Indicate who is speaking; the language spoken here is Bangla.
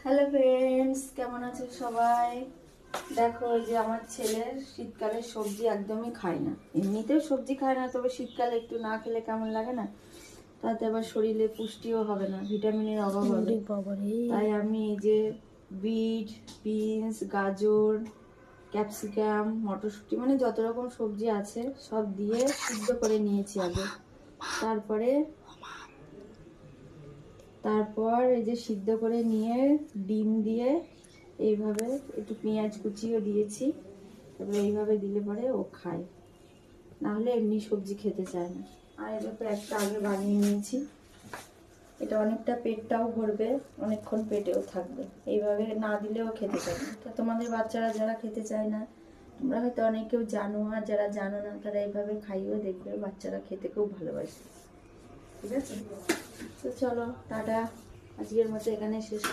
Speaker 1: হ্যালো ফ্রেন্ডস, কেমন আছো সবাই? দেখো, এই যে আমার ছেলের শীতকালে সবজি একদমই খায় না। এমনিতেও সবজি খায় না, তবে শীতকালে একটু না খেলে কেমন লাগে না? তাতে আবার শরীরে পুষ্টিও হবে না, ভিটামিনের অভাব হবে। তাই আমি এই যে বিট, বিনস, গাজর, ক্যাপসিকাম, মটরশুঁটি, মানে যত রকম সবজি আছে সব দিয়ে সিদ্ধ করে নিয়েছি আগে। তারপর এই যে সিদ্ধ করে নিয়ে ডিম দিয়ে এইভাবে একটু পেঁয়াজ কুচিও দিয়েছি। তারপরে এইভাবে দিলে পরে ও খায়, না হলে এমনি সবজি খেতে চায় না। আর এরকম একটা আগে বানিয়ে নিয়েছি, এটা অনেকটা পেটটাও ভরবে, অনেকক্ষণ পেটেও থাকবে। এইভাবে না দিলেও খেতে চায় না। তো তোমাদের বাচ্চারা যারা খেতে চায় না, তোমরা হয়তো অনেকেও জানো, আর যারা জানো না তারা এইভাবে খাইয়েও দেখবে, বাচ্চারা খেতে খুব ভালোবাসে। ঠিক আছে, তো চলো টাটা, আজকের মতো এখানে শেষ করি।